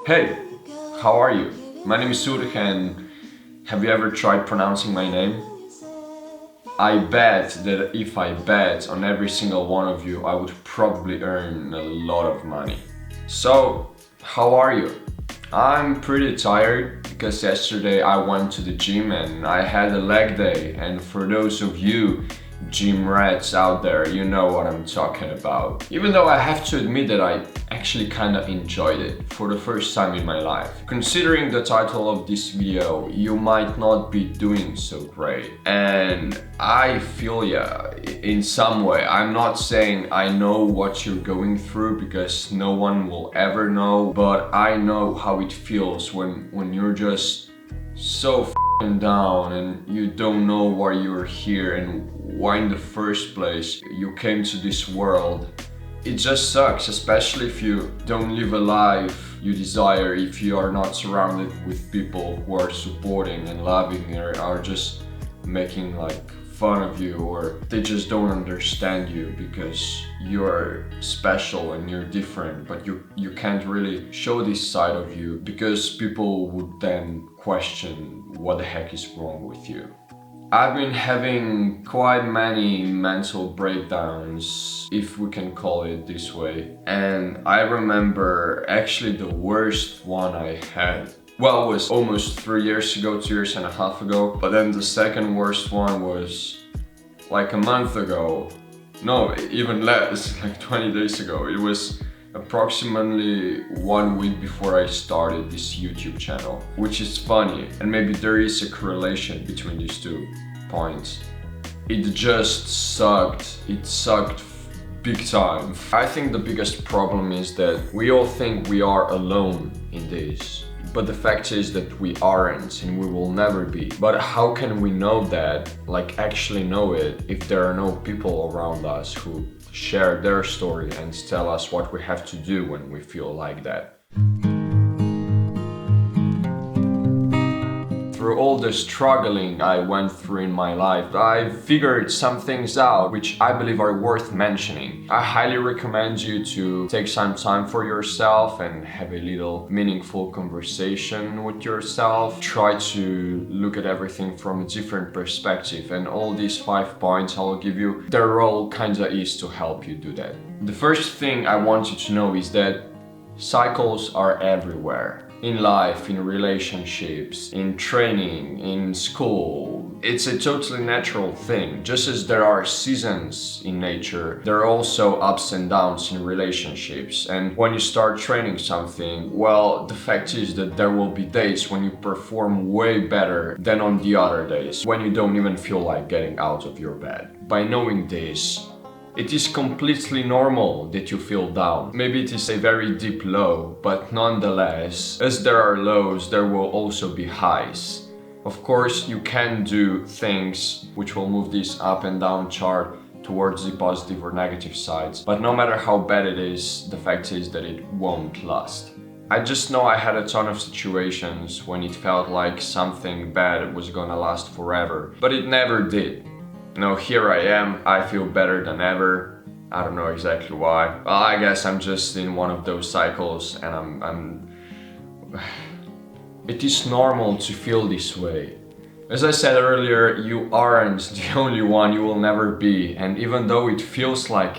Hey, how are you? My name is Ulrich, and have you ever tried pronouncing my name? I bet that if I bet on every single one of you, I would probably earn a lot of money. So, how are you? I'm pretty tired because yesterday I went to the gym and I had a leg day, and for those of you gym rats out there, you know what I'm talking about. Even though I have to admit that I actually kinda enjoyed it for the first time in my life. Considering the title of this video, you might not be doing so great. And I feel ya in some way. I'm not saying I know what you're going through because no one will ever know, but I know how it feels when you're just so down and you don't know why you're here and why in the first place you came to this world. It just sucks, especially if you don't live a life you desire, if you are not surrounded with people who are supporting and loving or are just making like fun of you, or they just don't understand you because you're special and you're different, but you can't really show this side of you because people would then question what the heck is wrong with you. I've been having quite many mental breakdowns, if we can call it this way, and I remember actually the worst one I had. Well, it was almost 3 years ago, 2.5 years ago, but then the second worst one was like a month ago. No, even less, like 20 days ago. It was approximately 1 week before I started this YouTube channel, which is funny, and maybe there is a correlation between these 2 points. It just sucked. It sucked big time. I think the biggest problem is that we all think we are alone in this. But the fact is that we aren't and we will never be. But how can we know that, like actually know it, if there are no people around us who share their story and tell us what we have to do when we feel like that? Through all the struggling I went through in my life, I figured some things out which I believe are worth mentioning. I highly recommend you to take some time for yourself and have a little meaningful conversation with yourself. Try to look at everything from a different perspective, and all these 5 points I'll give you, their role kinda is to help you do that. The first thing I want you to know is that cycles are everywhere. In life, in relationships, in training, in school. It's a totally natural thing. Just as there are seasons in nature, there are also ups and downs in relationships. And when you start training something, well, the fact is that there will be days when you perform way better than on the other days, when you don't even feel like getting out of your bed. By knowing this, it is completely normal that you feel down. Maybe it is a very deep low, but nonetheless, as there are lows, there will also be highs. Of course, you can do things which will move this up and down chart towards the positive or negative sides, but no matter how bad it is, the fact is that it won't last. I just know I had a ton of situations when it felt like something bad was gonna last forever, but it never did. Now here I am, I feel better than ever. I don't know exactly why. Well, I guess I'm just in one of those cycles and I'm... It is normal to feel this way. As I said earlier, you aren't the only one, you will never be. And even though it feels like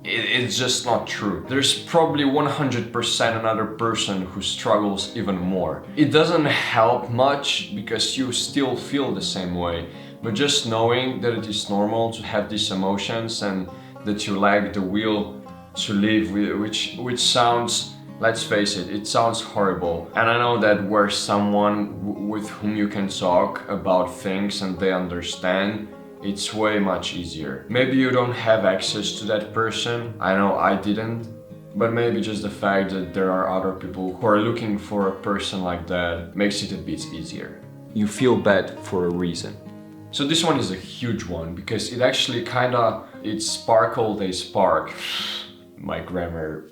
it's just not true. There's probably 100% another person who struggles even more. It doesn't help much because you still feel the same way. But just knowing that it is normal to have these emotions and that you lack the will to live, which sounds, let's face it, it sounds horrible. And I know that we're someone with whom you can talk about things and they understand, it's way much easier. Maybe you don't have access to that person, I know I didn't, but maybe just the fact that there are other people who are looking for a person like that makes it a bit easier. You feel bad for a reason. So this one is a huge one because it actually it sparkled a spark, my grammar,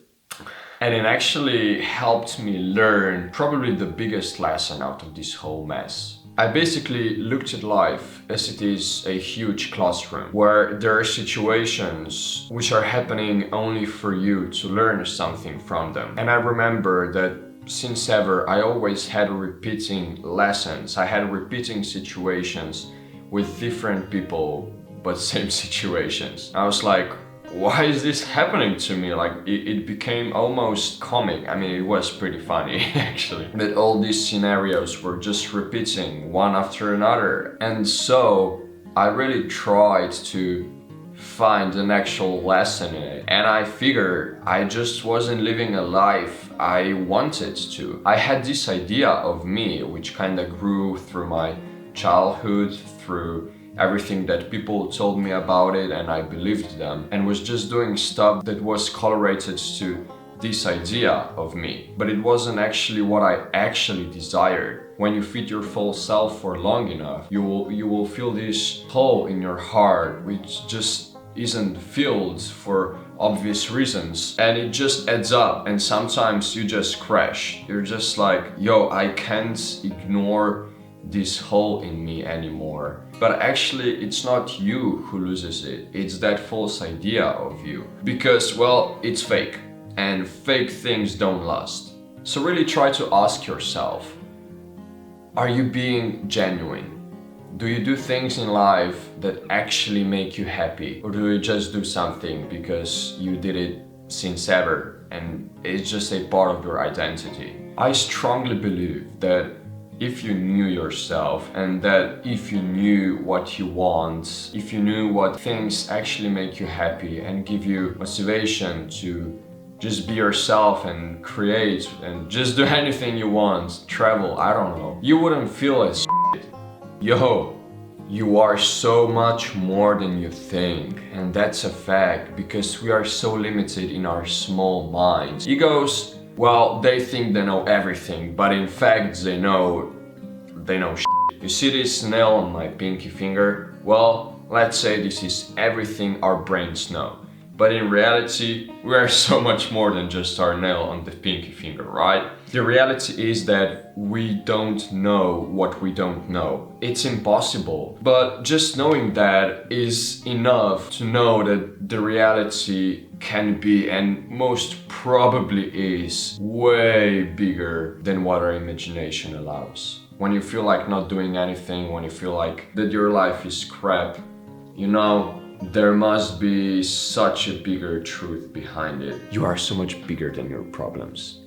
and it actually helped me learn probably the biggest lesson out of this whole mess. I basically looked at life as it is a huge classroom where there are situations which are happening only for you to learn something from them. And I remember that since ever, I always had repeating lessons. I had repeating situations with different people, but same situations. I was like, why is this happening to me? Like, it became almost comic. I mean, it was pretty funny actually. That all these scenarios were just repeating one after another. And so I really tried to find an actual lesson in it. And I figured I just wasn't living a life I wanted to. I had this idea of me, which kind of grew through my childhood, through everything that people told me about it, and I believed them, and was just doing stuff that was correlated to this idea of me. But it wasn't actually what I actually desired. When you feed your full self for long enough, you will feel this hole in your heart which just isn't filled for obvious reasons, and it just adds up, and sometimes you just crash. You're just like, yo, I can't ignore this hole in me anymore. But actually it's not you who loses it, it's that false idea of you. Because, well, it's fake, and fake things don't last. So really try to ask yourself, are you being genuine? Do you do things in life that actually make you happy? Or do you just do something because you did it since ever and it's just a part of your identity? I strongly believe that if you knew yourself, and that if you knew what you want, if you knew what things actually make you happy and give you motivation to just be yourself and create and just do anything you want, travel, I don't know, you wouldn't feel as shit. Yo, you are so much more than you think, and that's a fact, because we are so limited in our small minds. Egos, well, they think they know everything, but in fact they know shit. You see this nail on my pinky finger? Well, let's say this is everything our brains know. But in reality, we are so much more than just our nail on the pinky finger, right? The reality is that we don't know what we don't know. It's impossible. But just knowing that is enough to know that the reality can be, and most probably is, way bigger than what our imagination allows. When you feel like not doing anything, when you feel like that your life is crap, you know, there must be such a bigger truth behind it. You are so much bigger than your problems.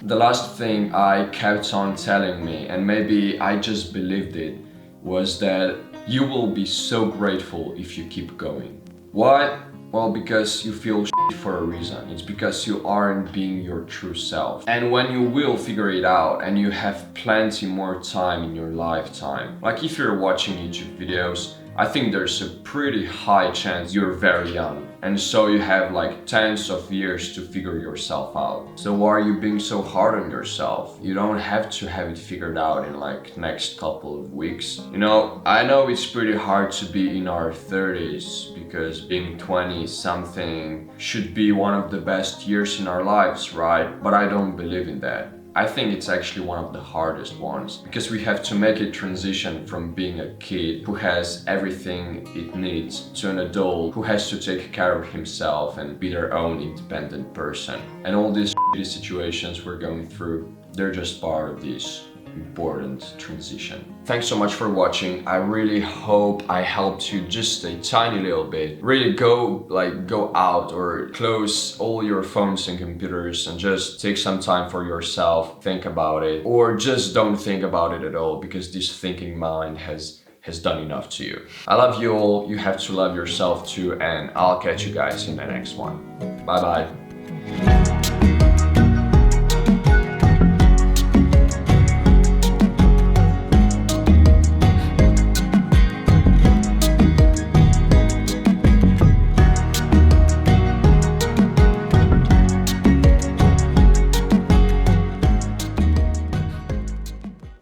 The last thing I kept on telling me, and maybe I just believed it, was that you will be so grateful if you keep going. Why? Well, because you feel shit for a reason. It's because you aren't being your true self. And when you will figure it out and you have plenty more time in your lifetime, like if you're watching YouTube videos, I think there's a pretty high chance you're very young, and so you have like tens of years to figure yourself out. So why are you being so hard on yourself? You don't have to have it figured out in like next couple of weeks. You know, I know it's pretty hard to be in our 30s, because being 20 something should be one of the best years in our lives, right? But I don't believe in that. I think it's actually one of the hardest ones, because we have to make a transition from being a kid who has everything it needs to an adult who has to take care of himself and be their own independent person. And all these shitty situations we're going through, they're just part of this important transition. Thanks so much for watching. I really hope I helped you just a tiny little bit. Really go out or close all your phones and computers and just take some time for yourself, think about it, or just don't think about it at all, because this thinking mind has done enough to you. I love you all. You have to love yourself too, and I'll catch you guys in the next one. Bye bye.